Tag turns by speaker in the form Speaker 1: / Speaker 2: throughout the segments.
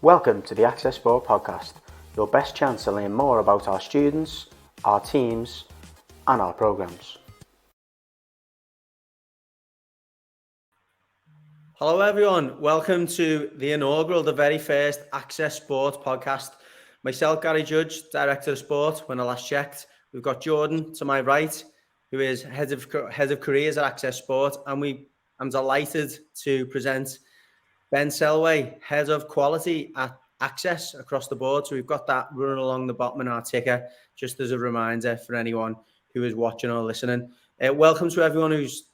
Speaker 1: Welcome to the Access Sport podcast, your best chance to learn more about our students, our teams and our programmes.
Speaker 2: Hello everyone, welcome to the inaugural, the very first Access Sport podcast. Myself, Gary Judge, Director of Sport. When I last checked, we've got Jordan to my right, who is head of careers at Access Sport, and I'm delighted to present Ben Selway, head of quality at Access across the board. So we've got that running along the bottom of our ticker, just as a reminder for anyone who is watching or listening. Welcome to everyone who's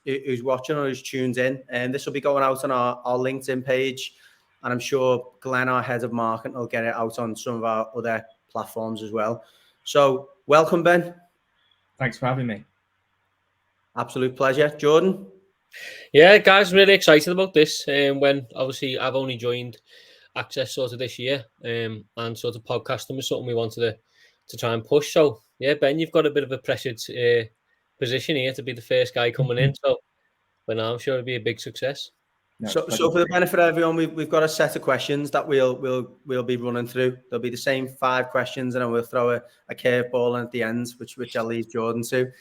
Speaker 2: watching or who's tuned in. And this will be going out on our LinkedIn page. And I'm sure Glenn, our head of marketing, will get it out on some of our other platforms as well. So welcome, Ben.
Speaker 3: Thanks for having me.
Speaker 2: Absolute pleasure. Jordan?
Speaker 4: Yeah, guys, really excited about this. When obviously I've only joined Access sort of this year, and sort of podcasting was something we wanted to try and push. So yeah, Ben, you've got a bit of a pressured position here to be the first guy coming in. So, but now I'm sure it'll be a big success.
Speaker 2: No, so for the benefit of everyone, we've got a set of questions that we'll be running through. There'll be the same 5 questions, and then we'll throw a curveball in at the end, which I'll leave Jordan to.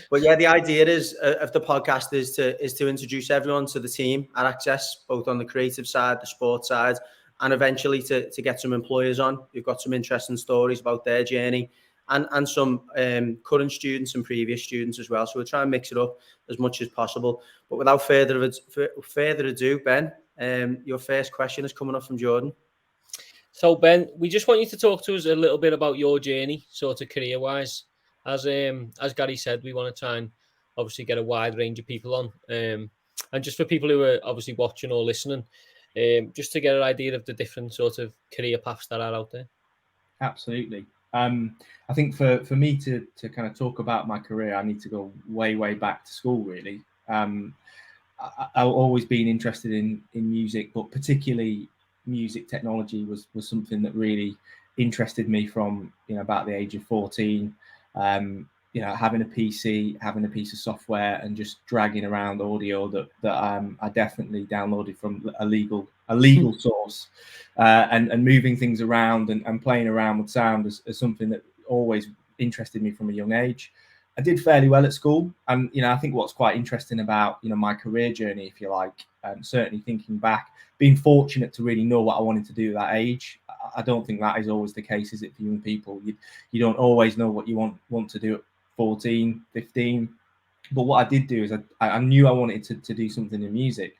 Speaker 2: But yeah, the idea of the podcast is to introduce everyone to the team at Access, both on the creative side, the sports side, and eventually to get some employers on. We've got some interesting stories about their journey and some current students and previous students as well. So we'll try and mix it up as much as possible. But without further ado, Ben, your first question is coming up from Jordan.
Speaker 4: So Ben, we just want you to talk to us a little bit about your journey, sort of career-wise. As Gary said, we want to try and obviously get a wide range of people on. And just for people who are obviously watching or listening, just to get an idea of the different sort of career paths that are out there.
Speaker 3: Absolutely. I think for me to kind of talk about my career, I need to go way back to school, really. I've always been interested in music, but particularly music technology was something that really interested me from, about the age of 14. Having a PC, having a piece of software and just dragging around audio that I definitely downloaded from a legal source, and moving things around and playing around with sound is something that always interested me from a young age. I did fairly well at school, and I think what's quite interesting about my career journey, if you like, certainly thinking back, being fortunate to really know what I wanted to do at that age. I don't think that is always the case, is it, for young people? You don't always know what you want to do at 14, 15. But what I did do is I knew I wanted to do something in music.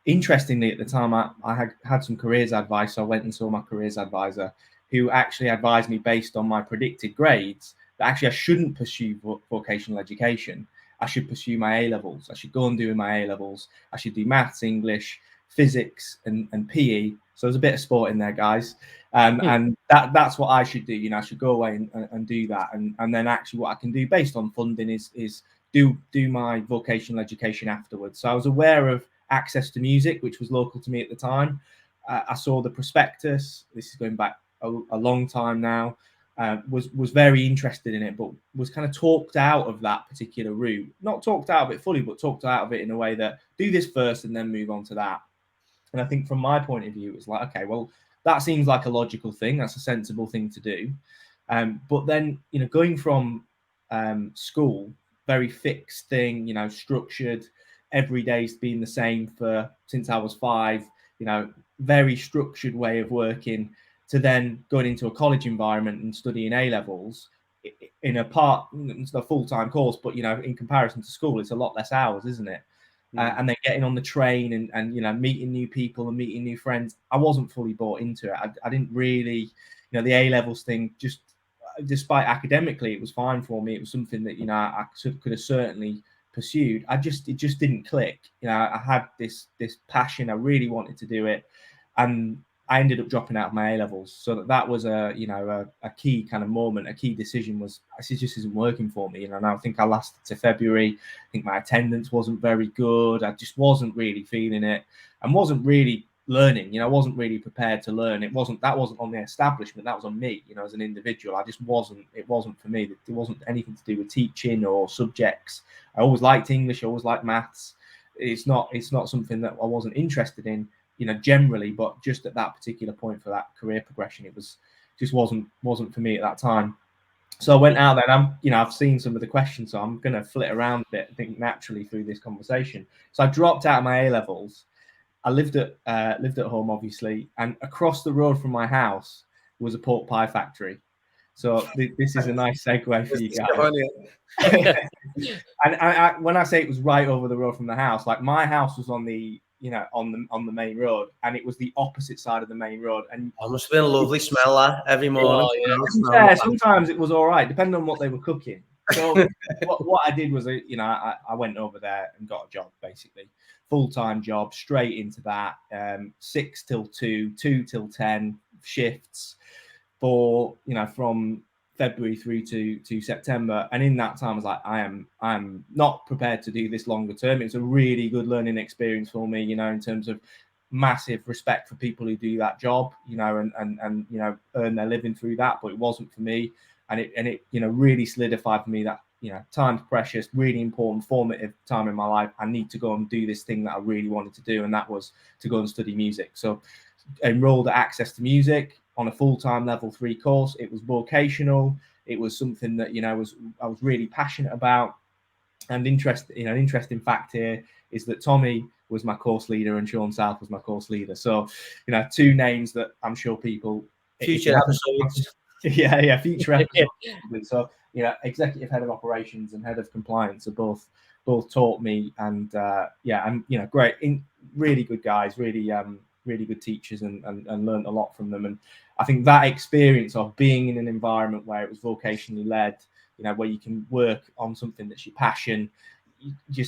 Speaker 3: Interestingly, at the time, I had some careers advice. So I went and saw my careers advisor, who actually advised me based on my predicted grades that actually I shouldn't pursue vocational education. I should pursue my A-levels. I should go and do my A-levels. I should do maths, English, physics and PE. So there's a bit of sport in there, guys. And that's what I should do. I should go away and do that. And then actually what I can do based on funding is do my vocational education afterwards. So I was aware of Access to Music, which was local to me at the time. I saw the prospectus. This is going back a long time now. Was very interested in it, but was kind of talked out of that particular route. Not talked out of it fully, but talked out of it in a way that do this first and then move on to that. And I think from my point of view, it's like, okay, well, that seems like a logical thing. That's a sensible thing to do. But then, going from school, very fixed thing, structured, every day's been the same since I was 5, very structured way of working, to then going into a college environment and studying A-levels in it's a full-time course, but, in comparison to school, it's a lot less hours, isn't it? And then getting on the train and meeting new people and meeting new friends. I wasn't fully bought into it. I didn't really, the A-levels thing, just despite academically, it was fine for me. It was something that, I could have certainly pursued. It just didn't click. I had this passion. I really wanted to do it. And I ended up dropping out of my A-levels. So that was a key kind of moment, a key decision was, this just isn't working for me. And I think I lasted to February. I think my attendance wasn't very good. I just wasn't really feeling it and wasn't really learning. I wasn't really prepared to learn. That wasn't on the establishment. That was on me, as an individual. It wasn't for me. It wasn't anything to do with teaching or subjects. I always liked English. I always liked maths. It's not something that I wasn't interested in. generally, but just at that particular point for that career progression, it just wasn't for me at that time. So I went out there, and I've seen some of the questions, so I'm going to flit around a bit, I think, naturally through this conversation. So I dropped out of my A levels. I lived at home, obviously, and across the road from my house was a pork pie factory. So this is a nice segue for you guys. And when I say it was right over the road from the house, like my house was on the on the main road, and it was the opposite side of the main road. And
Speaker 2: it must have been a lovely smell that every morning.
Speaker 3: Sometimes it was all right, depending on what they were cooking. So what I did was, I went over there and got a job, basically full-time job, straight into that. 6 till 2, 2 till 10 shifts for from February through to September. And in that time, I was like, I'm not prepared to do this longer term. It's a really good learning experience for me, in terms of massive respect for people who do that job, and earn their living through that. But it wasn't for me, and it really solidified for me that time's precious, really important, formative time in my life. I need to go and do this thing that I really wanted to do, and that was to go and study music. So enrolled at Access to Music on a full-time level 3 course. It was vocational. It was something that I was really passionate about. And interesting fact here is that Tommy was my course leader and Sean South was my course leader. So, 2 names that I'm sure people
Speaker 2: future episodes.
Speaker 3: Future episodes. So, executive head of operations and head of compliance are both taught me, and great, really good guys, really good teachers, and learned a lot from them. And I think that experience of being in an environment where it was vocationally led, where you can work on something that's your passion, you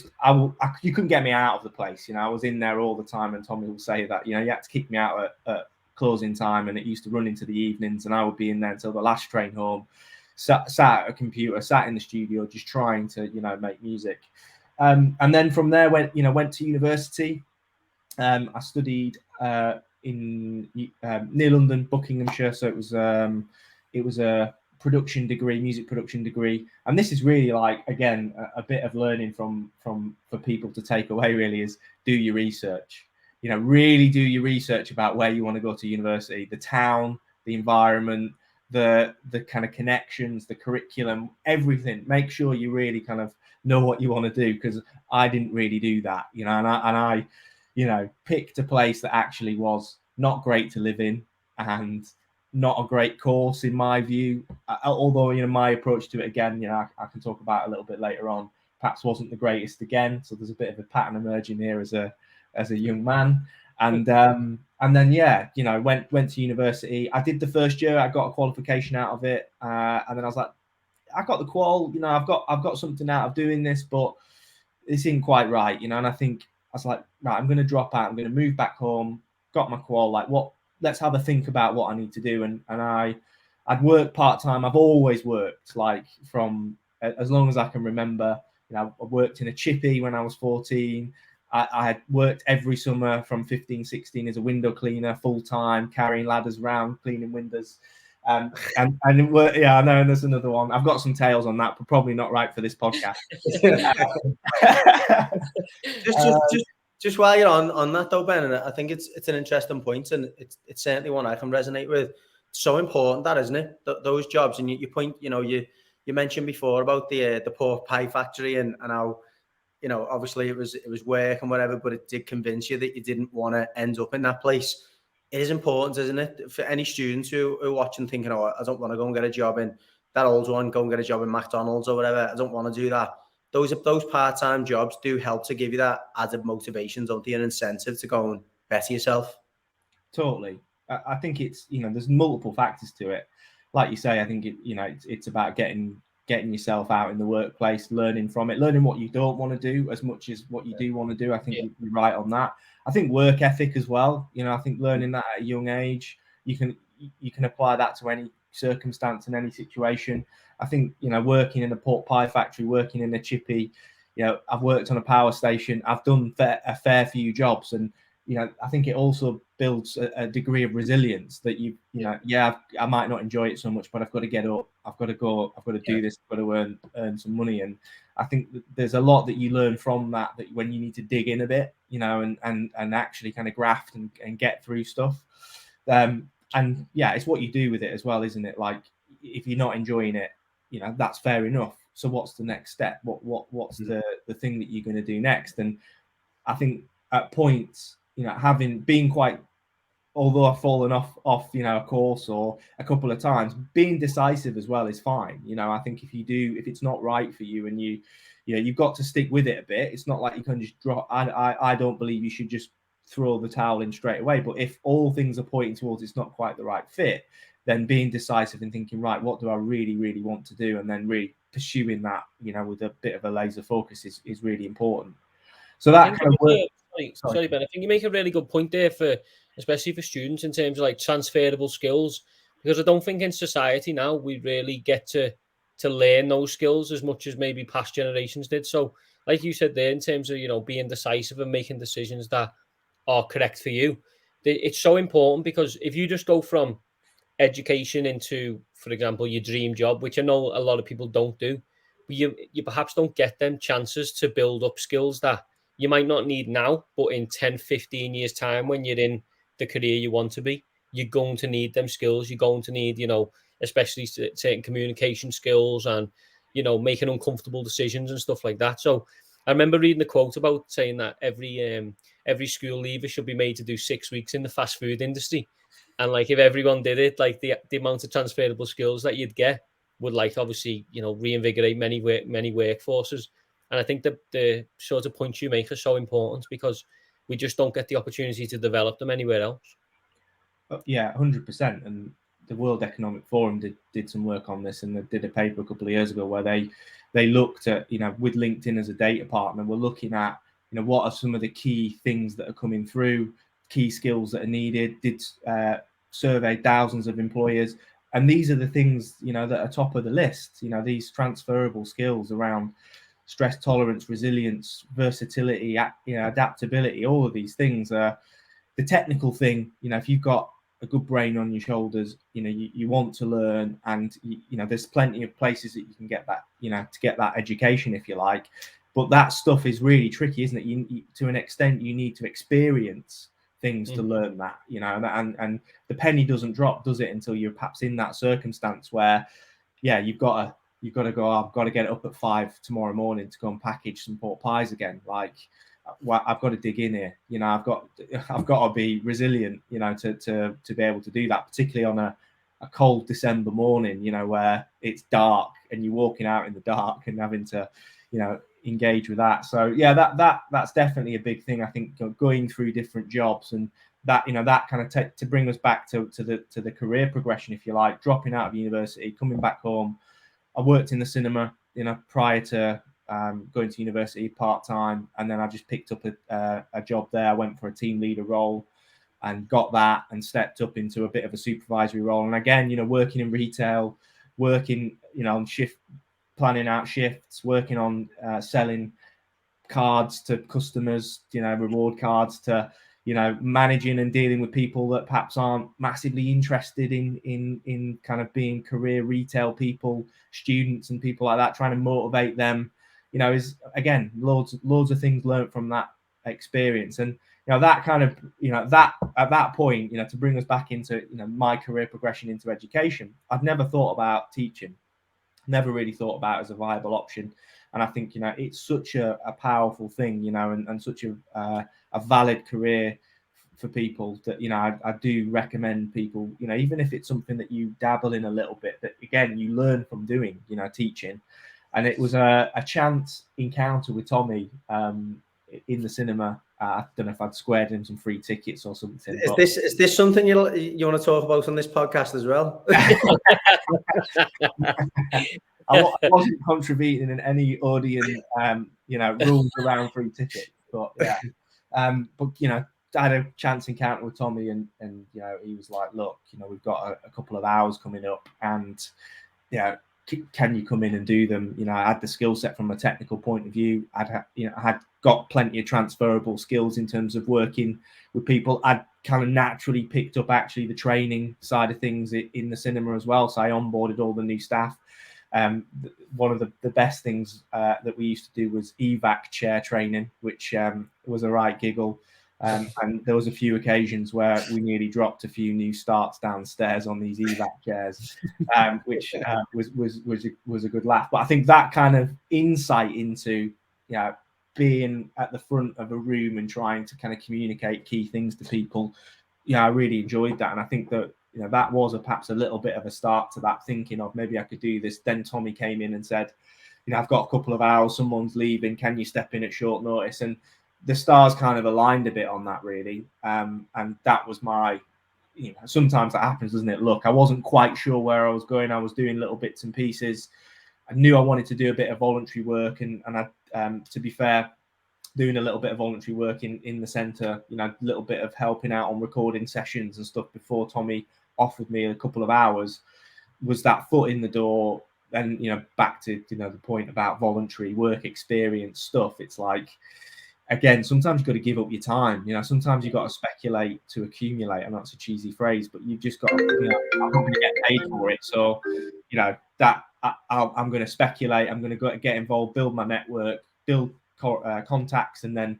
Speaker 3: couldn't get me out of the place. I was in there all the time, and Tommy will say that, you had to kick me out at closing time, and it used to run into the evenings, and I would be in there until the last train home, sat at a computer, sat in the studio, just trying to, make music. And then from there went to university. I studied in near London, Buckinghamshire. So it was a production degree, music production degree. And this is really like, again, a bit of learning for people to take away, really, is do your research. Really do your research about where you want to go to university, the town, the environment, the kind of connections, the curriculum, everything. Make sure you really kind of know what you want to do, because I didn't really do that, and I picked a place that actually was not great to live in and not a great course in my view. Although, my approach to it, again, I can talk about a little bit later on, perhaps wasn't the greatest again. So there's a bit of a pattern emerging here as a young man. And then, went to university. I did the first year, I got a qualification out of it. And then I was like, I got the qual, I've got something out of doing this, but this isn't quite right, and I think I was like, right, I'm going to drop out. I'm going to move back home. Got my qual. Like, what? Let's have a think about what I need to do. And I'd worked part-time. I've always worked, like, from as long as I can remember. I worked in a chippy when I was 14. I had worked every summer from 15, 16 as a window cleaner, full-time, carrying ladders around, cleaning windows. I know, and there's another one. I've got some tales on that, but probably not right for this podcast.
Speaker 2: just while you're on that though, Ben, and I think it's an interesting point, and it's certainly one I can resonate with. It's so important, that, isn't it? Those jobs, and you point, you mentioned before about the pork pie factory and how, obviously it was work and whatever, but it did convince you that you didn't want to end up in that place. It is important, isn't it, for any students who are watching thinking, I don't want to go and get a job in that old one, go and get a job in McDonald's or whatever. I don't want to do that. Those part-time jobs do help to give you that added motivation, don't they, an incentive to go and better yourself.
Speaker 3: Totally. I think it's, there's multiple factors to it. Like you say, I think it's about getting yourself out in the workplace, learning from it, learning what you don't want to do as much as what you do want to do. I think you're right on that. I think work ethic as well. I think learning that at a young age, you can apply that to any circumstance and any situation. I think, working in a pork pie factory, working in a chippy, I've worked on a power station. I've done a fair few jobs, and I think it also builds a degree of resilience that I might not enjoy it so much, but I've got to get up, I've got to go, I've got to do this, I've got to earn some money. And I think that there's a lot that you learn from that when you need to dig in a bit, and actually kind of graft and get through stuff. And yeah, it's what you do with it as well, isn't it? Like, if you're not enjoying it, that's fair enough. So what's the next step? What's the thing that you're going to do next? And I think at points, being quite, although I've fallen off, a course or a couple of times, being decisive as well is fine. I think if it's not right for you and you've got to stick with it a bit. It's not like you can just drop. I don't believe you should just throw the towel in straight away. But if all things are pointing towards it's not quite the right fit, then being decisive and thinking, right, what do I really, really want to do? And then really pursuing that, with a bit of a laser focus is really important. So that kind of work.
Speaker 4: Sorry, Ben. I think you make a really good point there especially for students in terms of like transferable skills, because I don't think in society now we really get to learn those skills as much as maybe past generations did. So, like you said there, in terms of being decisive and making decisions that are correct for you, it's so important, because if you just go from education into, for example, your dream job, which I know a lot of people don't do, but you perhaps don't get them chances to build up skills that you might not need now, but in 10, 15 years time, when you're in the career you want to be, you're going to need them skills. You're going to need, especially certain communication skills and, making uncomfortable decisions and stuff like that. So I remember reading a quote about saying that every school leaver should be made to do 6 weeks in the fast food industry. And like, if everyone did it, like the amount of transferable skills that you'd get would, like, obviously, reinvigorate many workforces. And I think the sort of points you make are so important, because we just don't get the opportunity to develop them anywhere else.
Speaker 3: Yeah, 100%. And the World Economic Forum did some work on this, and they did a paper a couple of years ago where they looked at, with LinkedIn as a data partner, we're looking at, what are some of the key things that are coming through, key skills that are needed, did survey thousands of employers. And these are the things, that are top of the list, these transferable skills around stress tolerance, resilience, versatility, adaptability, all of these things are the technical thing. If you've got a good brain on your shoulders, you want to learn, and there's plenty of places that you can get that, to get that education, if you like. But that stuff is really tricky, isn't it? You to an extent, you need to experience things to learn that, and the penny doesn't drop, does it, until you're perhaps in that circumstance where, yeah, you've got to go, I've got to get up at 5 tomorrow morning to go and package some pork pies again. Like, well, I've got to dig in here. I've got to be resilient, to be able to do that, particularly on a cold December morning, where it's dark and you're walking out in the dark and having to, engage with that. So yeah, that's definitely a big thing. I think going through different jobs, and that, that kind of to bring us back to the career progression, if you like, dropping out of university, coming back home. I worked in the cinema, prior to going to university part-time, and then I just picked up a job there. I went for a team leader role and got that, and stepped up into a bit of a supervisory role. And again, working in retail, working, on shift, planning out shifts, working on selling cards to customers, reward cards, to managing and dealing with people that perhaps aren't massively interested in kind of being career retail people, students and people like that, trying to motivate them, is, again, loads of things learned from that experience. And that kind of, that at that point, to bring us back into, my career progression into education, I've never thought about teaching, never really thought about it as a viable option. And I think, it's such a powerful thing, and such a valid career for people that, I do recommend people, even if it's something that you dabble in a little bit, that again, you learn from doing, teaching. And it was a chance encounter with Tommy in the cinema. I don't know if I'd squared him some free tickets or something.
Speaker 2: Is this something you want to talk about on this podcast as well?
Speaker 3: I wasn't contributing in any audience, rules around free tickets. But yeah, but I had a chance encounter with Tommy, and he was like, "Look, we've got a couple of hours coming up, and can you come in and do them? I had the skill set from a technical point of view. I had got plenty of transferable skills in terms of working with people. I'd kind of naturally picked up actually the training side of things in the cinema as well. So I onboarded all the new staff. One of the best things that we used to do was evac chair training, which was a right giggle. And there was a few occasions where we nearly dropped a few new starts downstairs on these evac chairs, which was a good laugh. But I think that kind of insight into being at the front of a room and trying to kind of communicate key things to people, I really enjoyed that. And I think that that was perhaps a little bit of a start to that thinking of maybe I could do this. Then Tommy came in and said, I've got a couple of hours, someone's leaving, can you step in at short notice? And the stars kind of aligned a bit on that, really. And that was my, sometimes that happens, doesn't it? Look, I wasn't quite sure where I was going. I was doing little bits and pieces. I knew I wanted to do a bit of voluntary work. And I, to be fair, doing a little bit of voluntary work in the centre, a little bit of helping out on recording sessions and stuff before Tommy offered me a couple of hours, was that foot in the door. And, back to, the point about voluntary work experience stuff. It's like, again, sometimes you've got to give up your time. Sometimes you've got to speculate to accumulate. And that's a cheesy phrase, but you've just got to, I'm not going to get paid for it. So, that I'm going to speculate. I'm going to get involved, build my network, build contacts, and then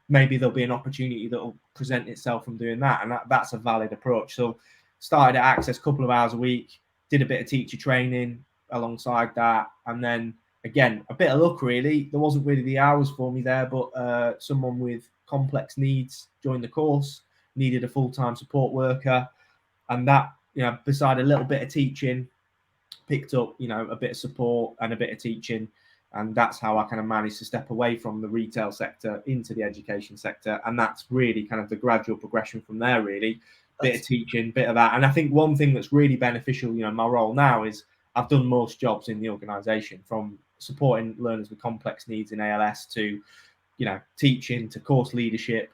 Speaker 3: maybe there'll be an opportunity that will present itself from doing that. And that's a valid approach. So started at Access a couple of hours a week, did a bit of teacher training alongside that. And then again, a bit of luck, really. There wasn't really the hours for me there, but someone with complex needs joined the course, needed a full-time support worker. And that, beside a little bit of teaching, picked up, a bit of support and a bit of teaching. And that's how I kind of managed to step away from the retail sector into the education sector. And that's really kind of the gradual progression from there, really. Bit of teaching, bit of that. And I think one thing that's really beneficial, my role now is I've done most jobs in the organisation, from supporting learners with complex needs in ALS to, teaching, to course leadership,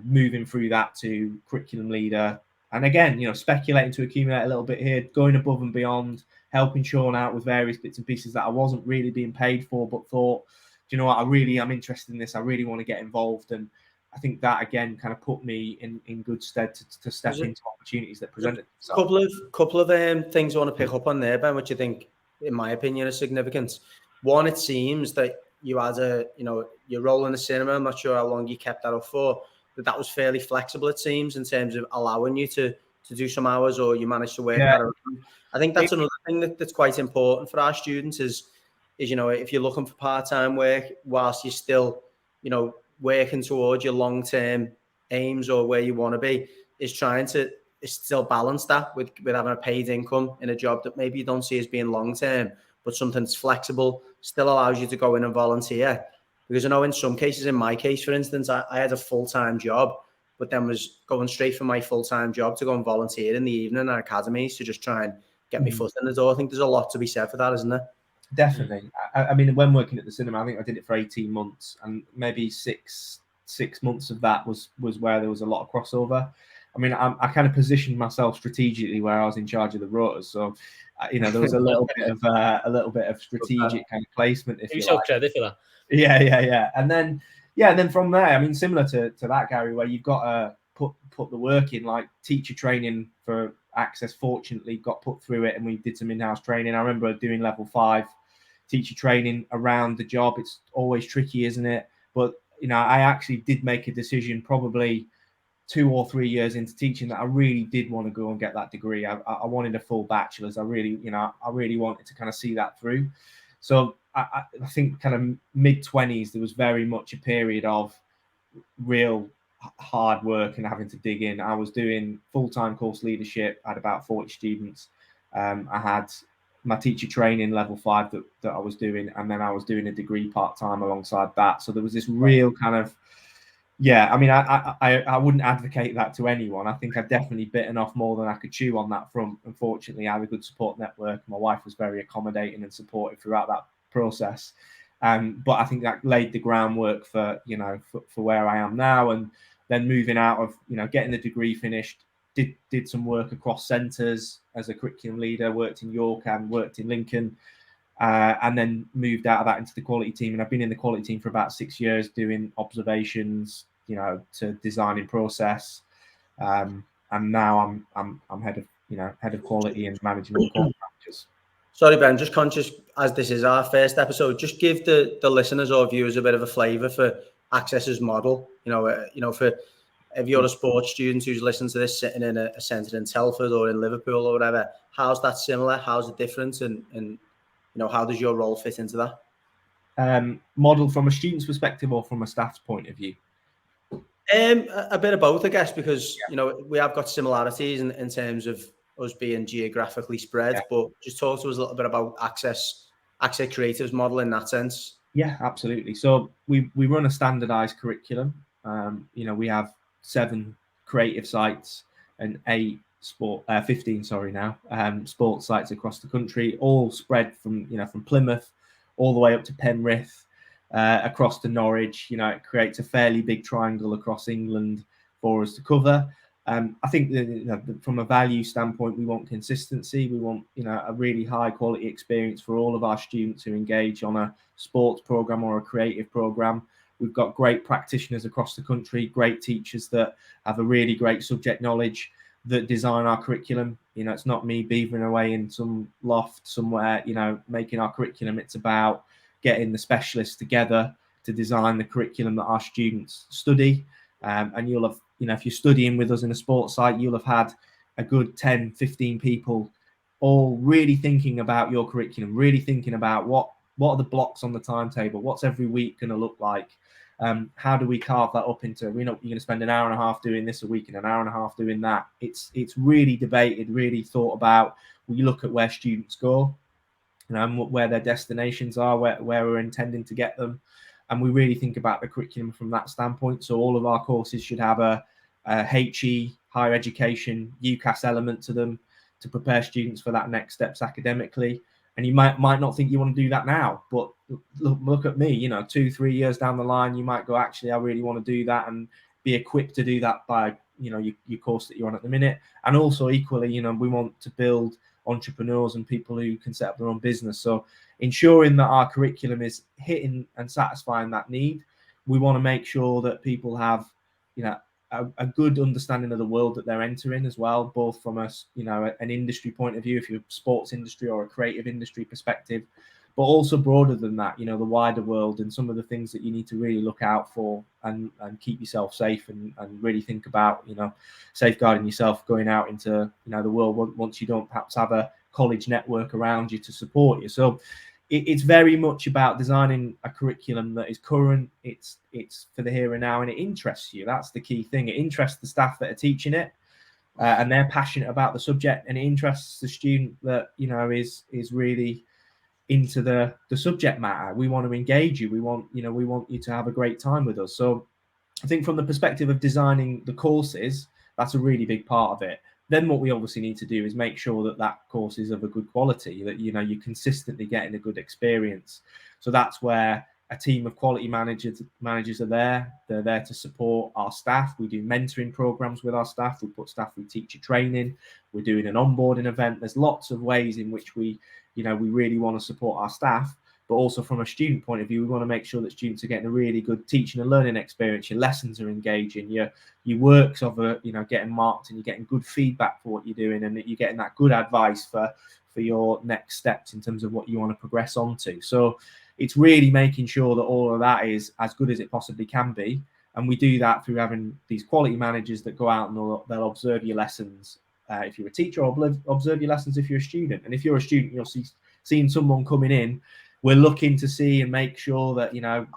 Speaker 3: moving through that to curriculum leader. And again, speculating to accumulate a little bit here, going above and beyond, helping Sean out with various bits and pieces that I wasn't really being paid for, but thought, do you know what, I really am interested in this. I really want to get involved. And I think that, again, kind of put me in good stead to step into opportunities that presented themselves.
Speaker 2: Couple of things I want to pick up on there, Ben, which I think, in my opinion, is significant. One, it seems that you had your role in the cinema. I'm not sure how long you kept that up for, but that was fairly flexible, it seems, in terms of allowing you to do some hours, or you managed to work that around. I think that's another thing that's quite important for our students is if you're looking for part-time work whilst you're still, working towards your long-term aims or where you want to be, is trying to still balance that with having a paid income in a job that maybe you don't see as being long-term, but something that's flexible, still allows you to go in and volunteer. Because I know in some cases, in my case, for instance, I had a full-time job, but then was going straight from my full-time job to go and volunteer in the evening at academies to just try and get my foot in the door. I think there's a lot to be said for that, isn't there?
Speaker 3: Definitely. I mean, when working at the cinema, I think I did it for 18 months, and maybe six months of that was where there was a lot of crossover. I mean, I kind of positioned myself strategically where I was in charge of the rotors, so there was a little bit of strategic kind of placement. If you like.
Speaker 4: Credit for that.
Speaker 3: Yeah. And then from there, I mean, similar to that, Gary, where you've got to put the work in, like teacher training for Access. Fortunately, got put through it, and we did some in-house training. I remember doing level 5 teacher training around the job. It's always tricky, isn't it? But I actually did make a decision probably 2 or 3 years into teaching that I really did want to go and get that degree. I wanted a full bachelor's. I really wanted to kind of see that through. So I think kind of mid-20s, there was very much a period of real hard work and having to dig in. I was doing full-time course leadership. I had about 40 students. I had my teacher training level 5 that I was doing, and then I was doing a degree part-time alongside that. So there was this real kind of, I mean, I wouldn't advocate that to anyone. I think I've definitely bitten off more than I could chew on that front. Unfortunately, I had a good support network. My wife was very accommodating and supportive throughout that process. But I think that laid the groundwork for where I am now. And then moving out of, getting the degree finished, did some work across centres as a curriculum leader, worked in York and worked in Lincoln, and then moved out of that into the quality team. And I've been in the quality team for about 6 years, doing observations, to designing process. And now I'm head of quality and managing all quality managers.
Speaker 2: Sorry, Ben, just conscious as this is our first episode, just give the listeners or viewers a bit of a flavour for Access's model. For if you're a sports student who's listening to this sitting in a centre in Telford or in Liverpool or whatever, how's that similar? How's it different? And how does your role fit into that?
Speaker 3: Model from a student's perspective or from a staff's point of view?
Speaker 2: A bit of both, I guess, because we have got similarities in terms of us being geographically spread. But just talk to us a little bit about Access Creative's model in that sense.
Speaker 3: Yeah, absolutely. So we run a standardized curriculum. We have 7 creative sites and 15 sports sites across the country, all spread from Plymouth all the way up to Penrith, across to Norwich. It creates a fairly big triangle across England for us to cover. I think that from a value standpoint, we want consistency. We want a really high quality experience for all of our students who engage on a sports program or a creative program. We've got great practitioners across the country, great teachers that have a really great subject knowledge that design our curriculum. It's not me beavering away in some loft somewhere, making our curriculum. It's about getting the specialists together to design the curriculum that our students study. And you'll have, if you're studying with us in a sports site, you'll have had a good 10, 15 people all really thinking about your curriculum, really thinking about what are the blocks on the timetable, what's every week going to look like, how do we carve that up into, you're going to spend an hour and a half doing this a week and an hour and a half doing that. It's really debated, really thought about. We look at where students go, where their destinations are, where we're intending to get them. And we really think about the curriculum from that standpoint. So all of our courses should have a HE, higher education, UCAS element to them to prepare students for that next steps academically. And you might not think you want to do that now, but look at me, 2-3 years down the line, you might go, actually, I really want to do that and be equipped to do that by, your course that you're on at the minute. And also equally, we want to build entrepreneurs and people who can set up their own business. So ensuring that our curriculum is hitting and satisfying that need, we want to make sure that people have, a good understanding of the world that they're entering as well, both from an industry point of view, if you're a sports industry or a creative industry perspective, but also broader than that, the wider world and some of the things that you need to really look out for and keep yourself safe and really think about, safeguarding yourself going out into, the world once you don't perhaps have a college network around you to support you. So it's very much about designing a curriculum that is current, it's for the here and now, and it interests you. That's the key thing. It interests the staff that are teaching it, and they're passionate about the subject, and it interests the student that is really into the subject matter. We want to engage you. We want you to have a great time with us. So I think from the perspective of designing the courses, that's a really big part of it. Then what we obviously need to do is make sure that course is of a good quality, that you're consistently getting a good experience. So that's where a team of quality managers are there. They're there to support our staff. We do mentoring programs with our staff. We put staff through teacher training. We're doing an onboarding event. There's lots of ways in which we really want to support our staff. But also from a student point of view, we want to make sure that students are getting a really good teaching and learning experience. Your lessons are engaging. Your works are getting marked, and you're getting good feedback for what you're doing, and that you're getting that good advice for your next steps in terms of what you want to progress onto. So it's really making sure that all of that is as good as it possibly can be. And we do that through having these quality managers that go out and they'll observe your lessons if you're a teacher, or observe your lessons if you're a student. And if you're a student, you'll seeing someone coming in, we're looking to see and make sure that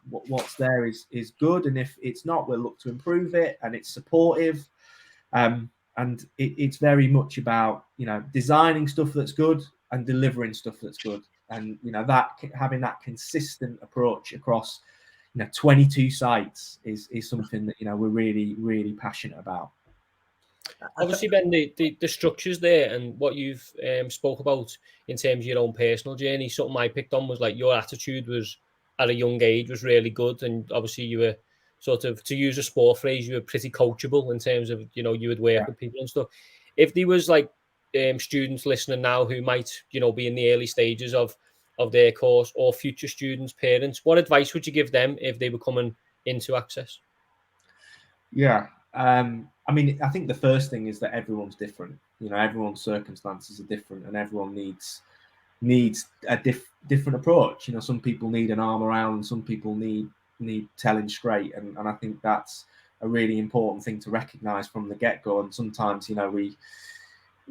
Speaker 3: what's there is good, and if it's not, we'll look to improve it, and it's supportive. And it's very much about designing stuff that's good and delivering stuff that's good, and that having that consistent approach across 22 sites is something that we're really, really passionate about.
Speaker 4: Obviously, Ben, the structures there and what you've spoke about in terms of your own personal journey, something I picked on was like your attitude was at a young age was really good, and obviously you were sort of, to use a sport phrase, you were pretty coachable in terms of, you know, you would work with people and stuff. If there was like students listening now who might, you know, be in the early stages of their course, or future students, parents, what advice would you give them if they were coming into Access?
Speaker 3: Yeah. I mean, I think the first thing is that everyone's different. You know, everyone's circumstances are different, and everyone needs a different approach. You know, some people need an arm around, some people need telling straight, and I think that's a really important thing to recognize from the get-go. And sometimes, you know,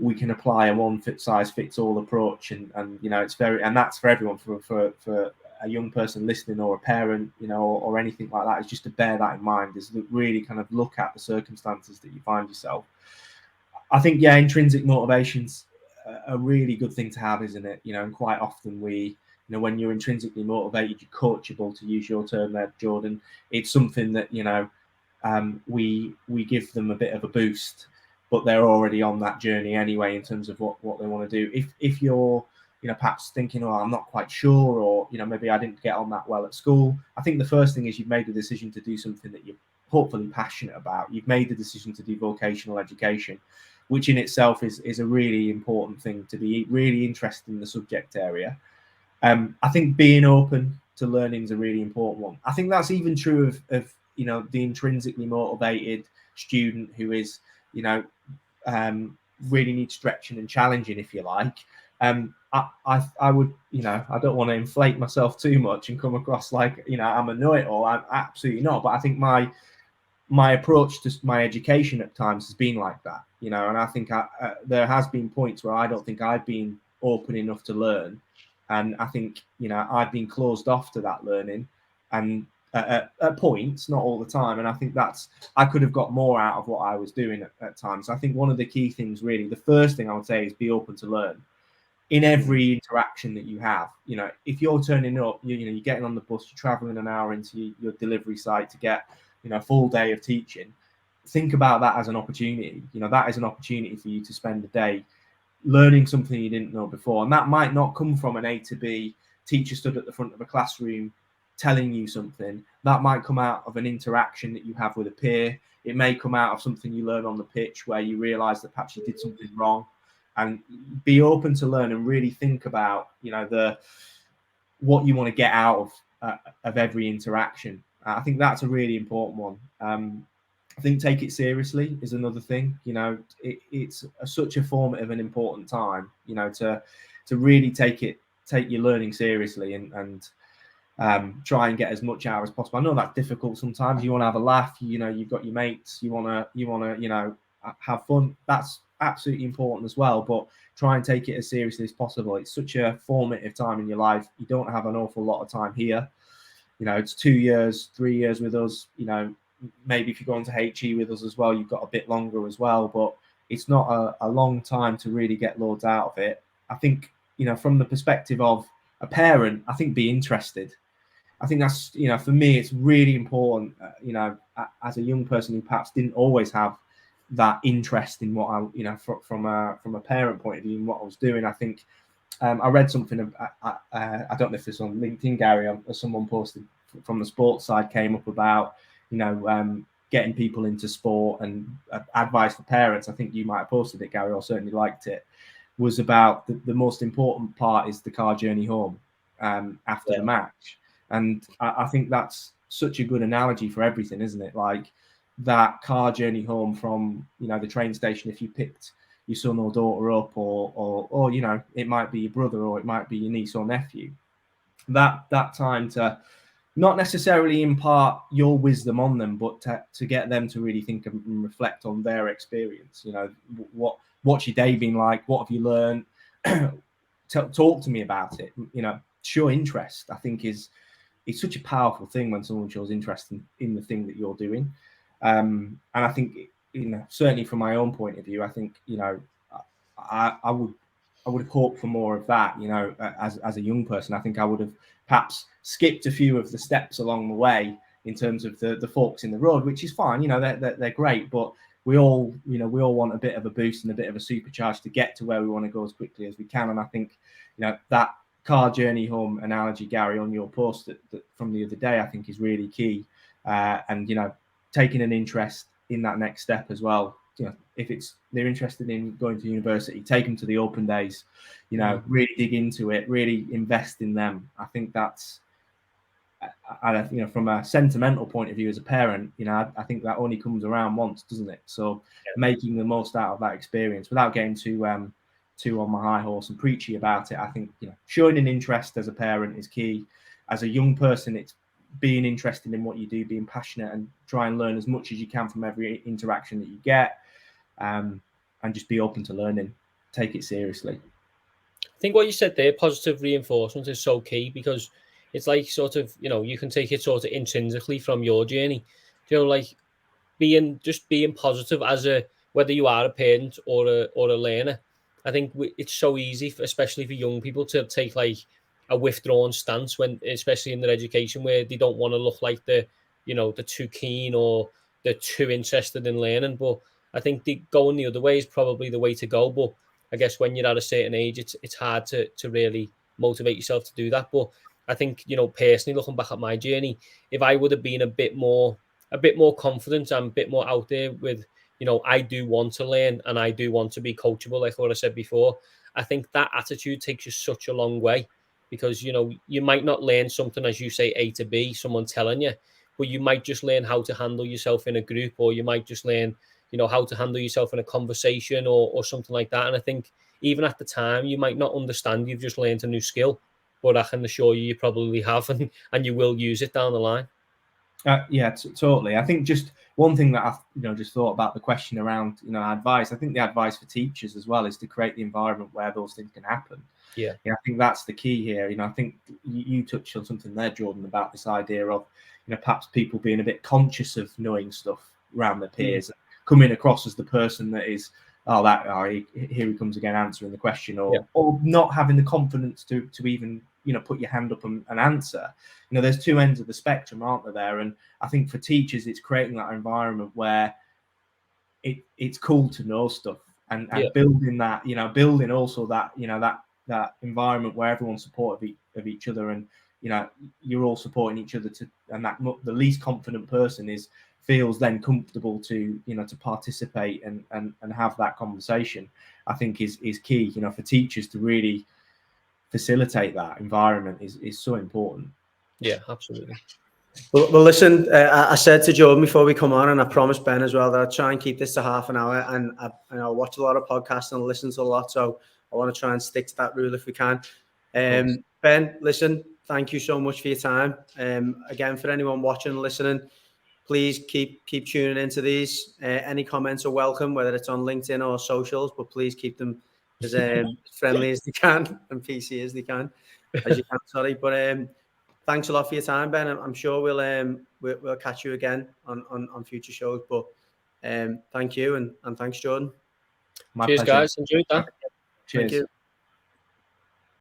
Speaker 3: we can apply a one size fits all approach, and you know, it's very, and that's for everyone, for a young person listening, or a parent, you know, or anything like that. Is just to bear that in mind, is to really kind of look at the circumstances that you find yourself. I think, yeah, intrinsic motivation's a really good thing to have, isn't it? You know, and quite often you know, when you're intrinsically motivated, you're coachable, to use your term there, Jordan. It's something that, you know, we give them a bit of a boost, but they're already on that journey anyway in terms of what they want to do. If you're, you know, perhaps thinking, oh, I'm not quite sure, or, you know, maybe I didn't get on that well at school, I think the first thing is you've made the decision to do something that you're hopefully passionate about. You've made the decision to do vocational education, which in itself is a really important thing, to be really interested in the subject area. I think being open to learning is a really important one. I think that's even true of you know, the intrinsically motivated student who is, you know, really needs stretching and challenging, if you like. I would, you know, I don't want to inflate myself too much and come across like, you know, I'm a know-it-all. I'm absolutely not. But I think my approach to my education at times has been like that, you know, and I think there has been points where I don't think I've been open enough to learn, and I think, you know, I've been closed off to that learning, and at points, not all the time, and I think I could have got more out of what I was doing at times. I think one of the key things, really, the first thing I would say, is be open to learn in every interaction that you have. You know, if you're turning up, you know, you're getting on the bus, you're traveling an hour into your delivery site to get, you know, a full day of teaching, think about that as an opportunity. You know, that is an opportunity for you to spend a day learning something you didn't know before. And that might not come from an A to B teacher stood at the front of a classroom telling you something. That might come out of an interaction that you have with a peer. It may come out of something you learn on the pitch where you realize that perhaps you did something wrong. And be open to learn, and really think about, you know, what you want to get out of every interaction. I think that's a really important one. I think take it seriously is another thing. You know, it's such a formative and important time, you know, to really take your learning seriously, and try and get as much out as possible. I know that's difficult sometimes. You want to have a laugh, you know, you've got your mates, you want to, you know, have fun. That's absolutely important as well, but try and take it as seriously as possible. It's such a formative time in your life. You don't have an awful lot of time here. You know, it's 2 years, 3 years with us. You know, maybe if you're going to HE with us as well, you've got a bit longer as well, but it's not a long time to really get loads out of it. I think, you know, from the perspective of a parent, I think be interested. I think that's, you know, for me, it's really important, you know, as a young person who perhaps didn't always have that interest in what I, you know, from a parent point of view, in what I was doing. I think I read something, I don't know if this on LinkedIn, Gary, or someone posted from the sports side, came up about, you know, getting people into sport and advice for parents. I think you might have posted it, Gary, or certainly liked it. Was about the most important part is the car journey home after the match. And I think that's such a good analogy for everything, isn't it? Like that car journey home from, you know, the train station, if you picked your son or daughter up, or you know, it might be your brother, or it might be your niece or nephew. That time to not necessarily impart your wisdom on them, but to get them to really think and reflect on their experience. You know, what's your day been like? What have you learned? Talk to me about it. You know, show interest, I think, it's such a powerful thing when someone shows interest in the thing that you're doing. And I think, you know, certainly from my own point of view, I think, you know, I would hope for more of that. You know, as a young person, I think I would have perhaps skipped a few of the steps along the way in terms of the forks in the road, which is fine. You know, they're great, but we all want a bit of a boost and a bit of a supercharge to get to where we want to go as quickly as we can. And I think, you know, that car journey home analogy, Gary, on your post that from the other day, I think is really key. and taking an interest in that next step as well. If they're interested in going to university, take them to the open days. Really dig into it, really invest in them. I think that's, from a sentimental point of view as a parent, I think that only comes around once, doesn't it? So making the most out of that experience without getting too on my high horse and preachy about it. I think showing an interest as a parent is key. As a young person, it's being interested in what you do, being passionate, and try and learn as much as you can from every interaction that you get, and just be open to learning. Take it seriously.
Speaker 4: I think what you said there, positive reinforcement, is so key, because it's like sort of, you can take it sort of intrinsically from your journey, like being positive as whether you are a parent or a learner. I think it's so easy, especially for young people, to take like a withdrawn stance especially in their education, where they don't want to look like they're too keen or they're too interested in learning. But I think going the other way is probably the way to go. But I guess when you're at a certain age, it's hard to really motivate yourself to do that. But I think, personally, looking back at my journey, if I would have been a bit more confident and a bit more out there with, I do want to learn and I do want to be coachable, like what I said before. I think that attitude takes you such a long way, because, you might not learn something, as you say, A to B, someone telling you, but you might just learn how to handle yourself in a group, or you might just learn, how to handle yourself in a conversation or something like that. And I think even at the time, you might not understand you've just learned a new skill, but I can assure you probably have, and you will use it down the line.
Speaker 3: Yeah, totally. I think just one thing that I just thought about the question around advice. I think the advice for teachers as well is to create the environment where those things can happen.
Speaker 4: Yeah,
Speaker 3: I think that's the key here. I think you touched on something there, Jordan, about this idea of perhaps people being a bit conscious of knowing stuff around their peers, coming across as the person that is here he comes again answering the question, or not having the confidence to even put your hand up and answer. There's two ends of the spectrum, aren't there? And I think for teachers, it's creating that environment where it's cool to know stuff, and building that, building also that that environment where everyone's supportive of each other, and you're all supporting each other, and that the least confident person feels then comfortable to to participate and have that conversation. I think is key. For teachers to really facilitate that environment is so important.
Speaker 4: Yeah, absolutely.
Speaker 2: Well, listen, I said to Jordan before we come on, and I promised Ben as well, that I'd try and keep this to half an hour, and I watch a lot of podcasts and listen to a lot, so I want to try and stick to that rule if we can. Ben, listen, thank you so much for your time. Again, for anyone watching and listening, please keep tuning into these. Any comments are welcome, whether it's on LinkedIn or socials, but please keep them as friendly as they can and PC as they can, sorry. But thanks a lot for your time, Ben. I'm sure we'll catch you again on future shows. But thank you, and thanks, Jordan.
Speaker 3: My
Speaker 4: Cheers,
Speaker 3: pleasure.
Speaker 4: guys. Enjoyed that.
Speaker 3: Cheers.
Speaker 2: Thank you.